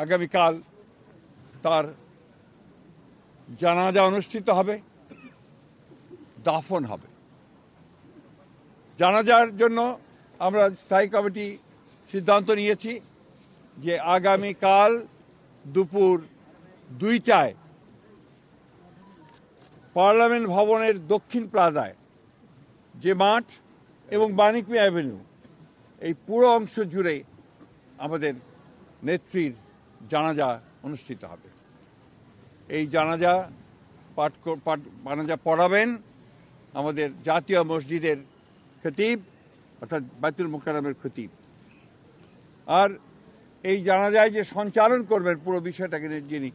আগামীকাল তার জানাজা অনুষ্ঠিত হবে, দাফন হবে। জানাজার জন্য আমরা স্থায়ী কমিটি সিদ্ধান্ত নিয়েছি যে আগামীকাল দুপুর 2টায় পার্লামেন্ট ভবনের দক্ষিণ প্লাজায় যে মাঠ এবং বাণিজ্য অ্যাভিনিউ এই পুরো অংশ জুড়ে আমাদের নেত্রীর জানাজা অনুষ্ঠিত হবে। এই জানাজা পড়াবেন আমাদের জাতীয় মসজিদের খতিব অর্থাৎ বাইতুল মুকাররমের খতিব। আর এই জানাজায় যে সঞ্চালন করবেন পুরো বিষয়টাকে যিনি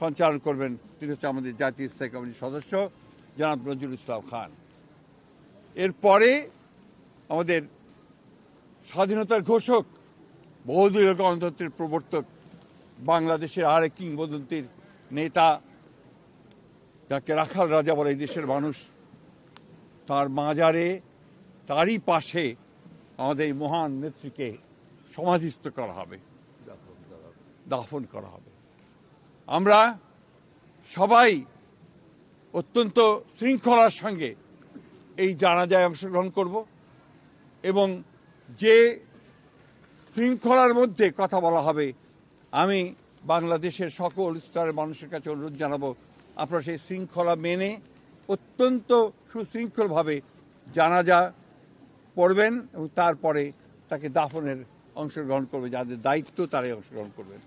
সঞ্চালন করবেন তিনি হচ্ছে আমাদের জাতীয় স্থায়ী কমিটির সদস্য জনাব নজরুল ইসলাম খান। এরপরে আমাদের স্বাধীনতার ঘোষক, বহুদলীয় গণতন্ত্রের প্রবর্তক, বাংলাদেশের আরেক কিংবদন্তির নেতা যাকে রাখাল রাজা বলে এই দেশের মানুষ, তার মাজারে তারই পাশে আমাদের এই মহান নেত্রীকে সমাধিস্থ করা হবে, দাফন করা হবে। আমরা সবাই অত্যন্ত শৃঙ্খলার সঙ্গে এই জানাজায় অংশগ্রহণ করব এবং যে শৃঙ্খলার মধ্যে কথা বলা হবে আমি বাংলাদেশের সকল স্তরের মানুষের কাছে অনুরোধ জানাবো আপনারা সেই শৃঙ্খলা মেনে অত্যন্ত সুশৃঙ্খলভাবে জানাজা পড়বেন এবং তারপরে তাকে দাফনের অংশগ্রহণ করবে, যাদের দায়িত্ব তারাই অংশগ্রহণ করবেন।